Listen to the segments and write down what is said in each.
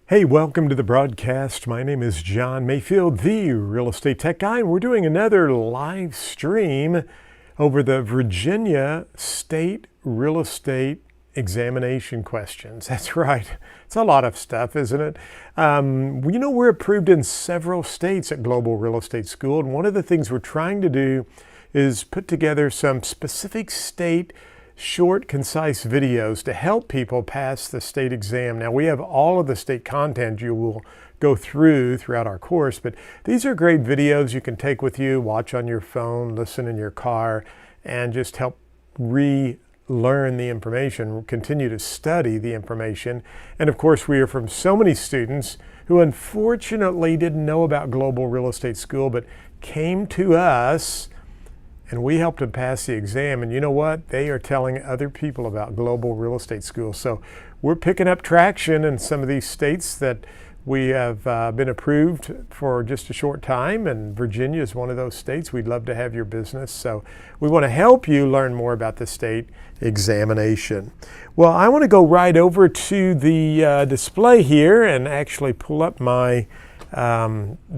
Hey, welcome to the broadcast. My name is John Mayfield, the real estate tech guy, and we're doing another live stream over the Virginia State Real Estate Examination questions. That's right. It's a lot of stuff, isn't it? We're approved in several states at Global Real Estate School, and one of the things we're trying to do is put together some specific state short, concise videos to help people pass the state exam. Now, we have all of the state content you will go throughout our course, but these are great videos you can take with you, watch on your phone, listen in your car, and just help relearn the information, continue to study the information. And of course, we hear from so many students who unfortunately didn't know about Global Real Estate School, but came to us and we helped them pass the exam. And you know what? They are telling other people about Global Real Estate School. So we're picking up traction in some of these states that we have been approved for just a short time. And Virginia is one of those states. We'd love to have your business. So we want to help you learn more about the state examination. Well, I want to go right over to the display here and actually pull up my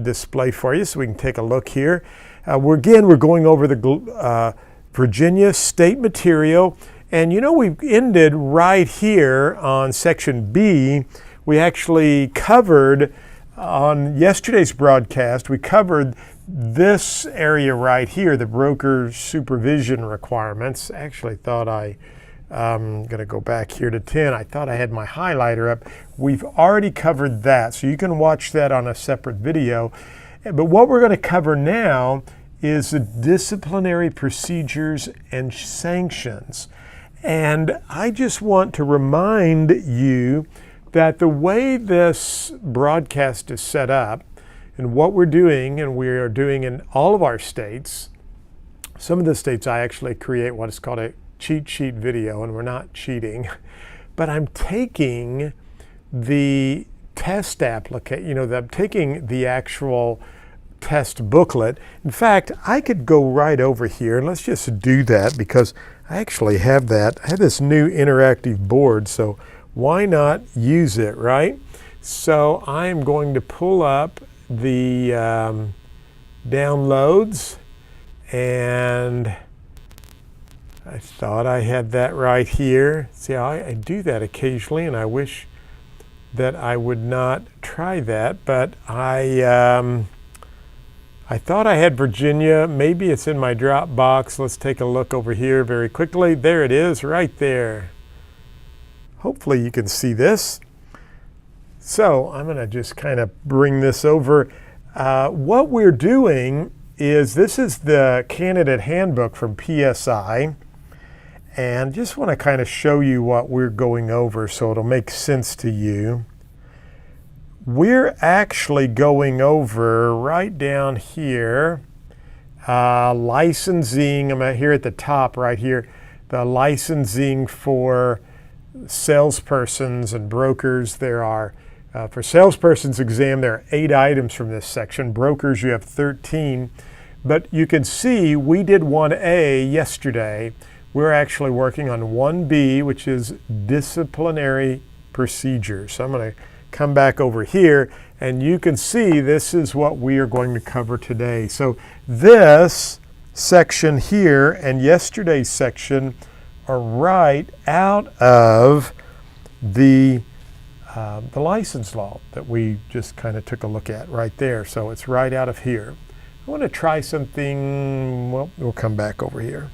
display for you so we can take a look here. We're going over the Virginia state material, and we ended right here on section B. We actually covered on yesterday's broadcast, we covered this area right here, the broker supervision requirements. Actually thought I'm going to go back here to 10. I thought I had my highlighter up. We've already covered that, so you can watch that on a separate video. But what we're going to cover now is the disciplinary procedures and sanctions. And I just want to remind you that the way this broadcast is set up and what we're doing, and we are doing in all of our states, some of the states I actually create what is called a cheat sheet video, and we're not cheating, but I'm taking the test application, I'm taking the actual test booklet. In fact, I could go right over here, and let's just do that because I actually have that. I have this new interactive board, so why not use it, right? So I'm going to pull up the downloads, and I thought I had that right here. See, I do that occasionally, and I wish that I would not try that, but I thought I had Virginia. Maybe it's in my Dropbox. Let's take a look over here very quickly. There it is, right there. Hopefully you can see this. So I'm going to just kind of bring this over. What we're doing is, this is the candidate handbook from PSI. And just want to kind of show you what we're going over so it'll make sense to you. We're actually going over right down here, licensing. I'm here at the top right here, the licensing for salespersons and brokers. There are, for salespersons exam, there are 8 items from this section. Brokers, you have 13. But you can see we did 1A yesterday. We're actually working on 1B, which is disciplinary procedures. So I'm going to come back over here, and you can see this is what we are going to cover today. So this section here and yesterday's section are right out of the license law that we just kind of took a look at right there. So it's right out of here. I want to try something. Well, we'll come back over here.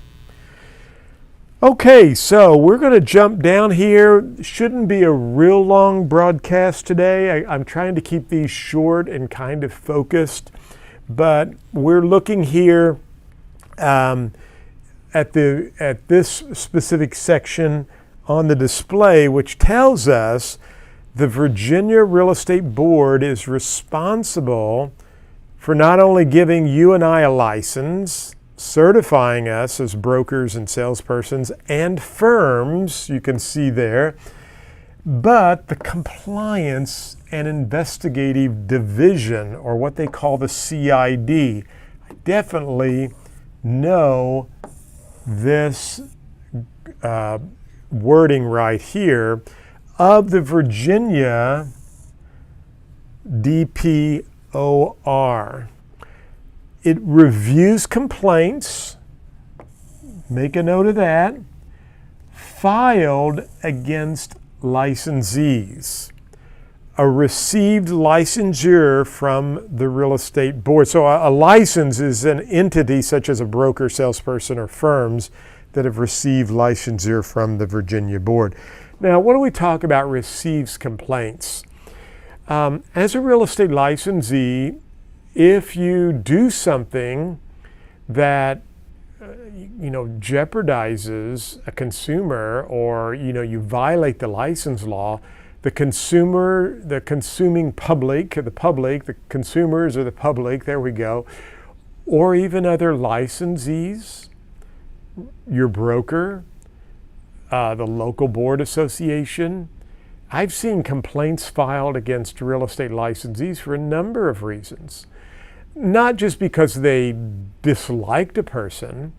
Okay, so we're going to jump down here. Shouldn't be a real long broadcast today. I'm trying to keep these short and kind of focused, but we're looking here at this specific section on the display, which tells us the Virginia Real Estate Board is responsible for not only giving you and I a license, certifying us as brokers and salespersons and firms, you can see there, but the compliance and investigative division, or what they call the CID. I definitely know this wording right here of the Virginia DPOR. It reviews complaints, make a note of that, filed against licensees. A received licensure from the real estate board. So a license is an entity such as a broker, salesperson, or firms that have received licensure from the Virginia board. Now, when we talk about receives complaints, as a real estate licensee, if you do something that jeopardizes a consumer, or you violate the license law, the consuming public, the consumers or the public, there we go, or even other licensees, your broker, the local board association. I've seen complaints filed against real estate licensees for a number of reasons. Not just because they disliked a person,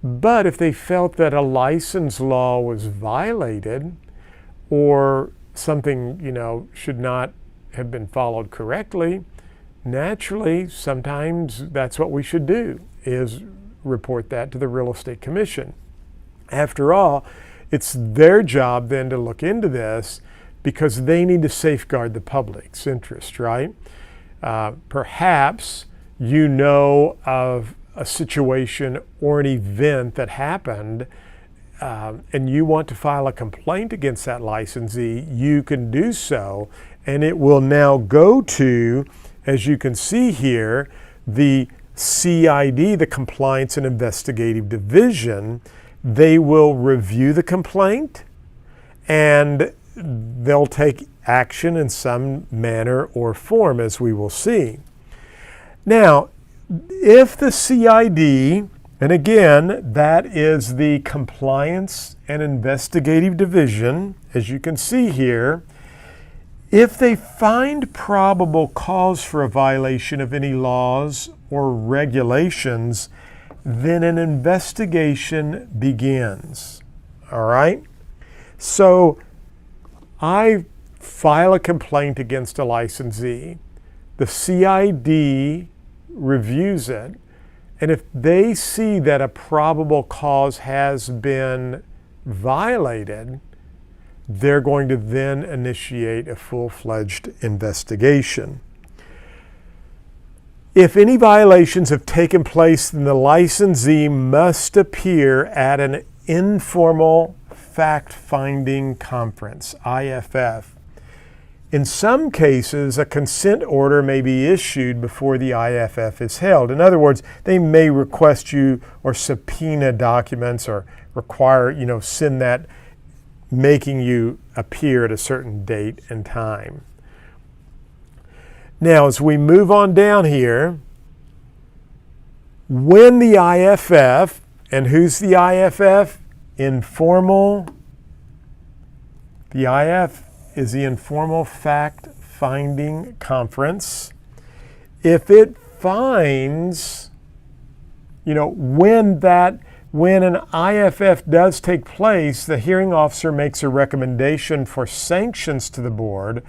but if they felt that a license law was violated, or something, should not have been followed correctly, naturally, sometimes that's what we should do, is report that to the Real Estate Commission. After all, it's their job then to look into this, because they need to safeguard the public's interest, right? Perhaps you know of a situation or an event that happened, and you want to file a complaint against that licensee, you can do so, and it will now go to, as you can see here, the CID, the Compliance and Investigative Division. They will review the complaint, and they'll take action in some manner or form, as we will see. Now, if the CID, and again, that is the Compliance and Investigative Division, as you can see here, if they find probable cause for a violation of any laws or regulations, then an investigation begins. All right? So I file a complaint against a licensee. The CID reviews it, and if they see that a probable cause has been violated, they're going to then initiate a full-fledged investigation. If any violations have taken place, then the licensee must appear at an informal fact-finding conference, IFF. In some cases, a consent order may be issued before the IFF is held. In other words, they may request you or subpoena documents, or require, send that, making you appear at a certain date and time. Now, as we move on down here, when the IFF, and who's the IFF? Informal. The IFF is the Informal Fact-Finding Conference. If it finds, when an IFF does take place, the hearing officer makes a recommendation for sanctions to the board.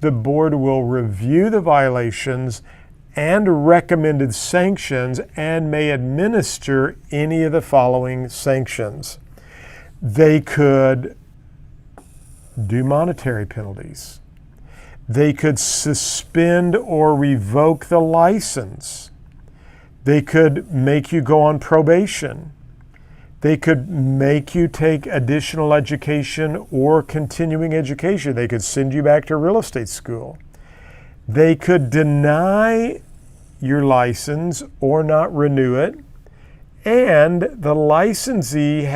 The board will review the violations and recommended sanctions and may administer any of the following sanctions. They could do monetary penalties. They could suspend or revoke the license. They could make you go on probation. They could make you take additional education or continuing education. They could send you back to real estate school. They could deny your license or not renew it. And the licensee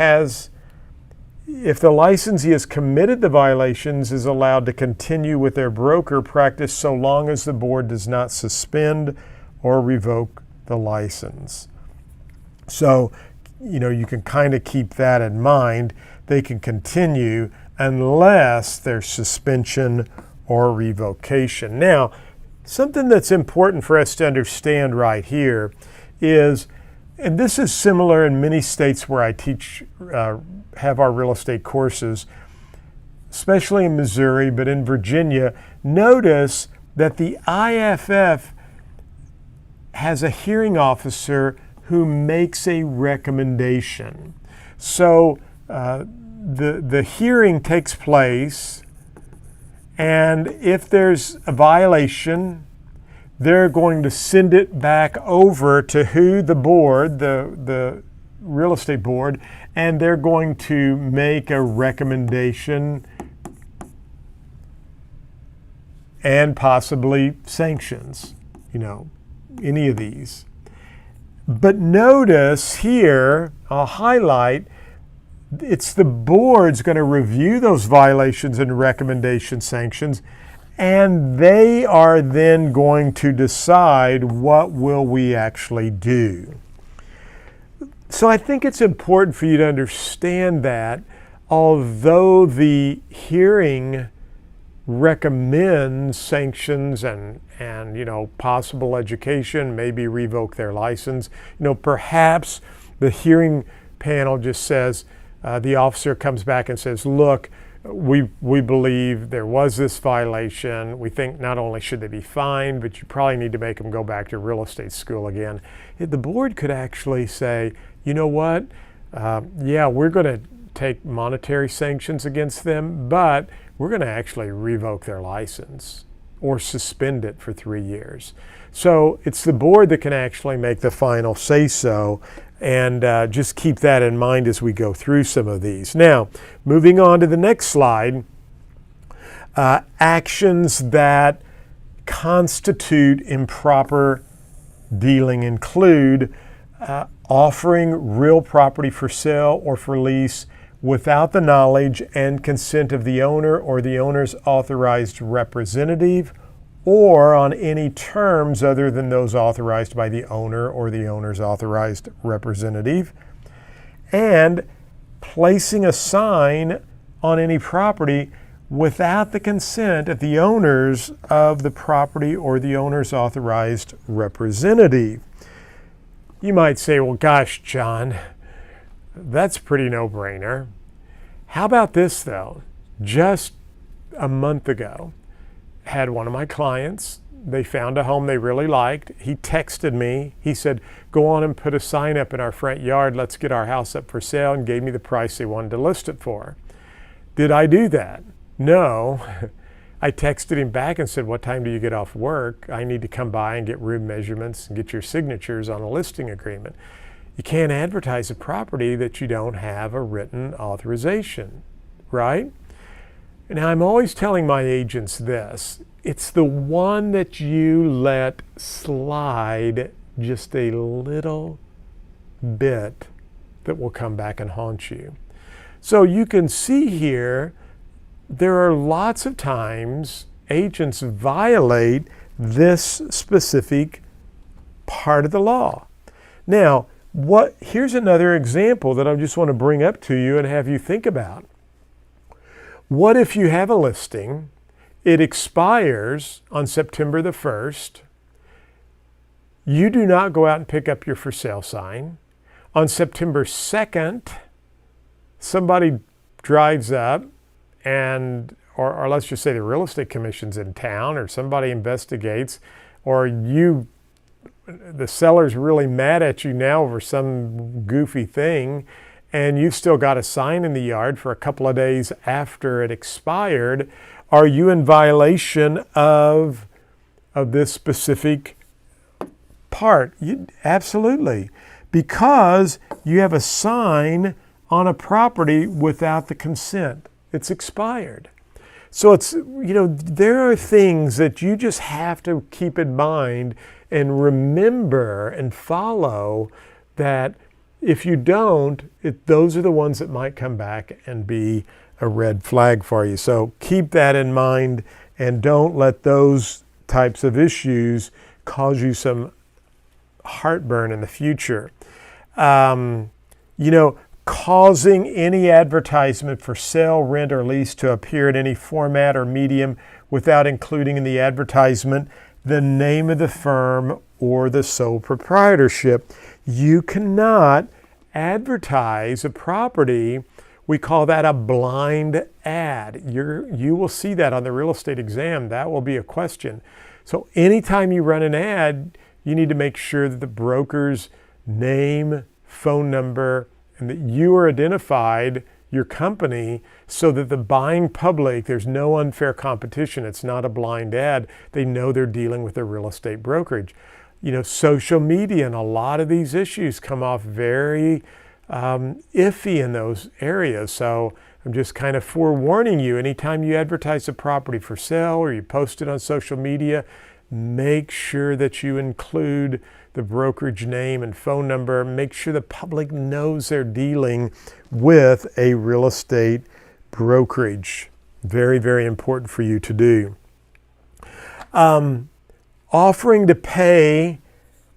if the licensee has committed the violations, is allowed to continue with their broker practice so long as the board does not suspend or revoke the license. So, you can kind of keep that in mind. They can continue unless there's suspension or revocation. Now, something that's important for us to understand right here is, and this is similar in many states where I teach, have our real estate courses, especially in Missouri, but in Virginia, notice that the IFF has a hearing officer who makes a recommendation. So the hearing takes place, and if there's a violation, they're going to send it back over to who? The board, the real estate board, and they're going to make a recommendation and possibly sanctions, any of these. But notice here, I'll highlight, it's the board's going to review those violations and recommendation sanctions, and they are then going to decide what will we actually do. So I think it's important for you to understand that although the hearing recommends sanctions and possible education, maybe revoke their license, perhaps the hearing panel just says, the officer comes back and says, look, we believe there was this violation. We think not only should they be fined, but you probably need to make them go back to real estate school again. The board could actually say, you know what, we're going to take monetary sanctions against them, but we're going to actually revoke their license or suspend it for 3 years. So it's the board that can actually make the final say-so, and just keep that in mind as we go through some of these. Now, moving on to the next slide, actions that constitute improper dealing include offering real property for sale or for lease without the knowledge and consent of the owner or the owner's authorized representative, or on any terms other than those authorized by the owner or the owner's authorized representative, and placing a sign on any property without the consent of the owners of the property or the owner's authorized representative. You might say, well, gosh, John, that's pretty no-brainer. How about this, though? Just a month ago, had one of my clients, they found a home they really liked. He texted me. He said, go on and put a sign up in our front yard. Let's get our house up for sale, and gave me the price they wanted to list it for. Did I do that? No. I texted him back and said, what time do you get off work? I need to come by and get room measurements and get your signatures on a listing agreement. You can't advertise a property that you don't have a written authorization, right? Now, I'm always telling my agents this. It's the one that you let slide just a little bit that will come back and haunt you. So you can see here, there are lots of times agents violate this specific part of the law. Now, here's another example that I just want to bring up to you and have you think about. What if you have a listing, it expires on September the 1st, you do not go out and pick up your for sale sign. On September 2nd, somebody drives up and, or let's just say the real estate commission's in town, or somebody investigates, or the seller's really mad at you now over some goofy thing, and you've still got a sign in the yard for a couple of days after it expired. Are you in violation of this specific part? Absolutely. Because you have a sign on a property without the consent. It's expired. So there are things that you just have to keep in mind and remember and follow, that if you don't, those are the ones that might come back and be a red flag for you. So keep that in mind, and don't let those types of issues cause you some heartburn in the future. Causing any advertisement for sale, rent, or lease to appear in any format or medium without including in the advertisement the name of the firm or the sole proprietorship. You cannot advertise a property We call that a blind ad. You will see that on the real estate exam. That will be a question. So anytime you run an ad, you need to make sure that the broker's name, phone number, and that you are identified, your company, so that the buying public, there's no unfair competition. It's not a blind ad. They know they're dealing with a real estate brokerage. Social media and a lot of these issues come off very iffy in those areas. So I'm just kind of forewarning you, anytime you advertise a property for sale or you post it on social media, make sure that you include the brokerage name and phone number. Make sure the public knows they're dealing with a real estate brokerage. Very, very important for you to do. Offering to pay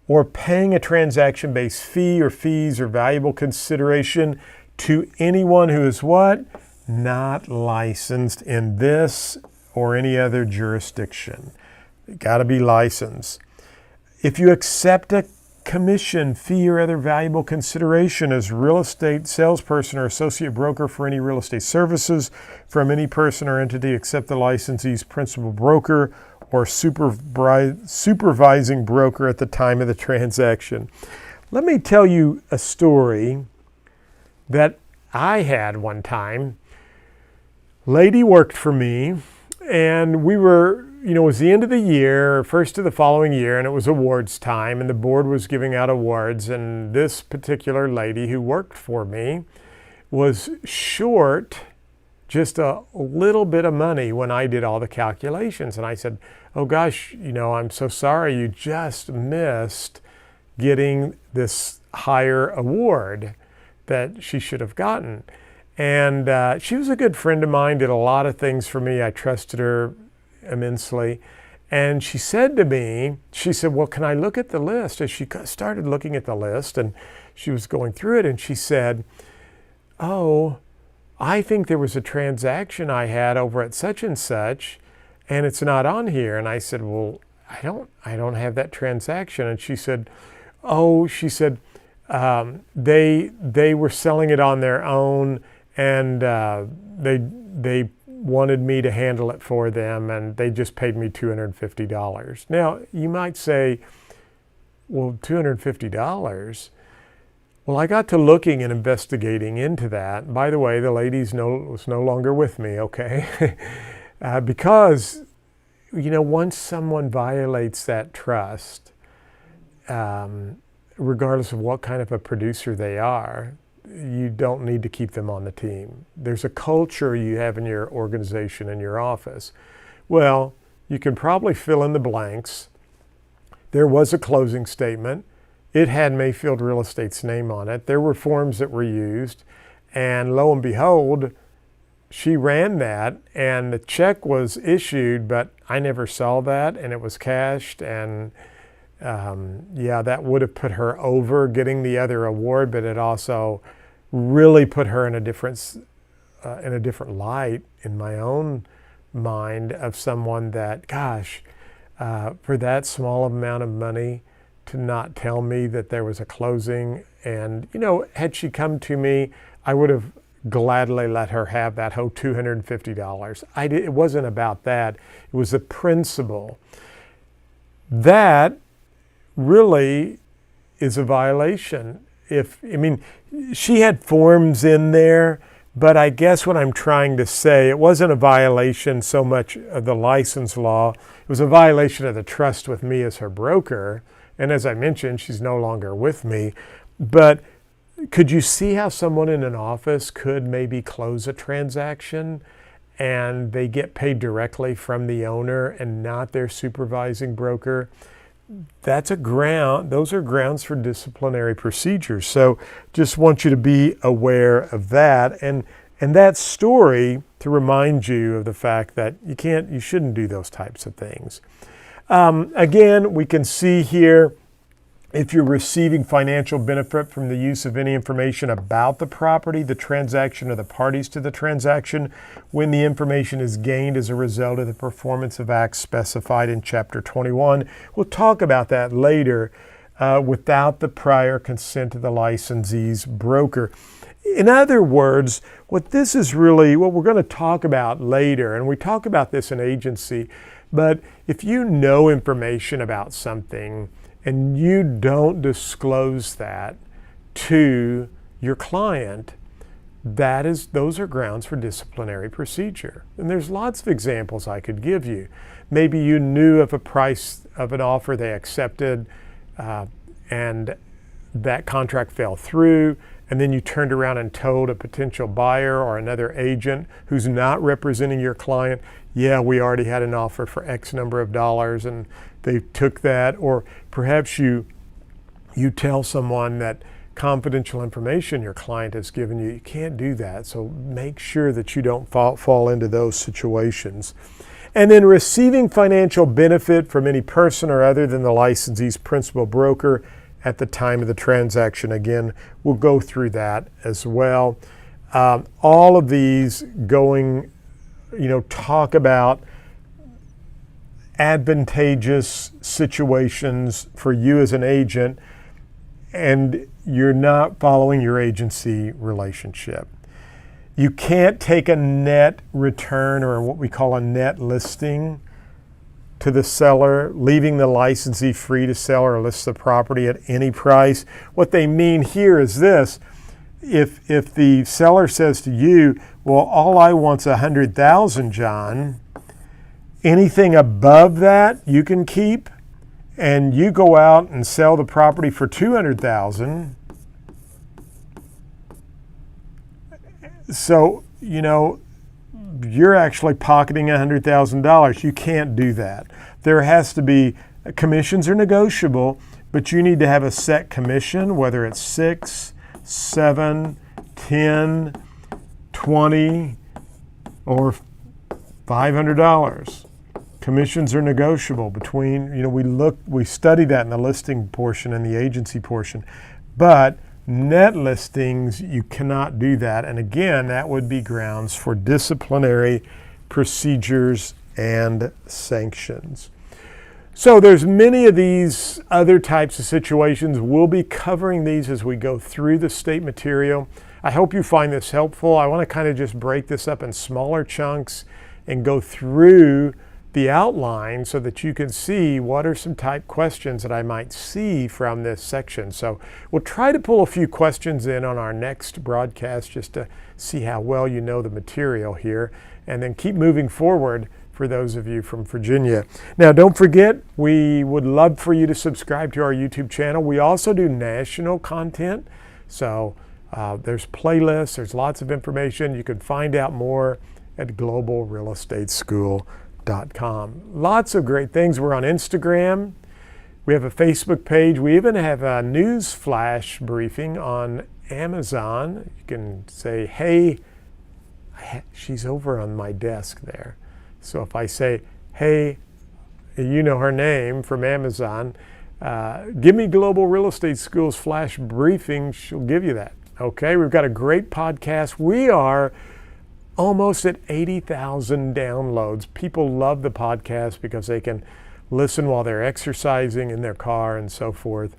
or paying a transaction-based fee or fees or valuable consideration to anyone who is what? Not licensed in this or any other jurisdiction. You got to be licensed. If you accept a commission, fee, or other valuable consideration as real estate salesperson or associate broker for any real estate services from any person or entity except the licensee's principal broker or supervising broker at the time of the transaction. Let me tell you a story that I had one time. Lady worked for me, and we were, it was the end of the year, first of the following year, and it was awards time, and the board was giving out awards, and this particular lady who worked for me was short just a little bit of money when I did all the calculations. And I said, oh gosh, I'm so sorry, you just missed getting this higher award that she should have gotten. And she was a good friend of mine, did a lot of things for me. I trusted her immensely. And she said to me, well, can I look at the list? As she started looking at the list and she was going through it, and she said, oh, I think there was a transaction I had over at such and such, and it's not on here. And I said, well, I don't have that transaction. And she said, they were selling it on their own, and they wanted me to handle it for them, and they just paid me $250. Now, you might say, well, $250? Well, I got to looking and investigating into that. By the way, the lady was no longer with me, okay? Because, once someone violates that trust, regardless of what kind of a producer they are, you don't need to keep them on the team. There's a culture you have in your organization, in your office. Well, you can probably fill in the blanks. There was a closing statement. It had Mayfield Real Estate's name on it. There were forms that were used, and lo and behold, she ran that, and the check was issued, but I never saw that, and it was cashed, and that would have put her over getting the other award, but it also really put her in a different light in my own mind of someone that, gosh, for that small amount of money, to not tell me that there was a closing. And, had she come to me, I would have gladly let her have that whole $250. It wasn't about that. It was the principle. That really is a violation. She had forms in there, but I guess what I'm trying to say, it wasn't a violation so much of the license law. It was a violation of the trust with me as her broker. And as I mentioned, she's no longer with me. But could you see how someone in an office could maybe close a transaction and they get paid directly from the owner and not their supervising broker? Those are grounds for disciplinary procedures. So just want you to be aware of that. And that story to remind you of the fact that you shouldn't do those types of things. Again, we can see here, if you're receiving financial benefit from the use of any information about the property, the transaction, or the parties to the transaction, when the information is gained as a result of the performance of acts specified in Chapter 21. We'll talk about that later, without the prior consent of the licensee's broker. In other words, what this is really, what we're going to talk about later, and we talk about this in agency, but if you know information about something and you don't disclose that to your client, those are grounds for disciplinary procedure. And there's lots of examples I could give you. Maybe you knew of a price of an offer they accepted and that contract fell through, and then you turned around and told a potential buyer or another agent who's not representing your client, yeah, we already had an offer for X number of dollars and they took that. Or perhaps you tell someone that confidential information your client has given you. You can't do that. So make sure that you don't fall into those situations. And then receiving financial benefit from any person or other than the licensee's principal broker at the time of the transaction. Again, we'll go through that as well. All of these talk about advantageous situations for you as an agent, and you're not following your agency relationship. You can't take a net return or what we call a net listing to the seller, leaving the licensee free to sell or list the property at any price. What they mean here is this: if the seller says to you, well, all I want's $100,000, John, anything above that you can keep, and you go out and sell the property for $200,000. So, you're actually pocketing $100,000. You can't do that. There has to be, commissions are negotiable, but you need to have a set commission, whether it's 6, 7, 10, 20, or $500. Commissions are negotiable between, we study that in the listing portion and the agency portion, but net listings, you cannot do that. And again, that would be grounds for disciplinary procedures and sanctions. So there's many of these other types of situations. We'll be covering these as we go through the state material. I hope you find this helpful. I want to kind of just break this up in smaller chunks and go through the outline so that you can see what are some type questions that I might see from this section. So we'll try to pull a few questions in on our next broadcast just to see how well you know the material here, and then keep moving forward for those of you from Virginia. Now, don't forget, we would love for you to subscribe to our YouTube channel. We also do national content. So there's playlists, there's lots of information. You can find out more at globalrealestateschool.com. Lots of great things. We're on Instagram. We have a Facebook page. We even have a news flash briefing on Amazon. You can say, hey, she's over on my desk there. So if I say, hey, you know her name from Amazon, give me Global Real Estate School's flash briefing, she'll give you that. Okay, we've got a great podcast. We are almost at 80,000 downloads. People love the podcast because they can listen while they're exercising in their car and so forth.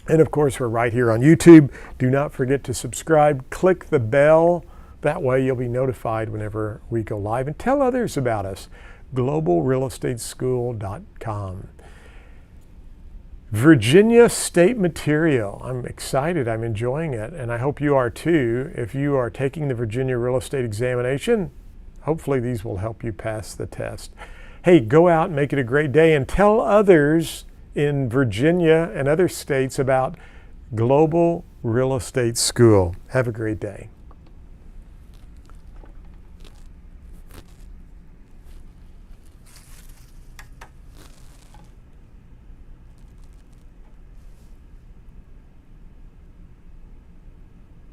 And of course, we're right here on YouTube. Do not forget to subscribe. Click the bell. That way you'll be notified whenever we go live. And tell others about us. globalrealestateschool.com. Virginia state material. I'm excited. I'm enjoying it. And I hope you are too. If you are taking the Virginia real estate examination, hopefully these will help you pass the test. Hey, go out and make it a great day and tell others in Virginia and other states about Global Real Estate School. Have a great day.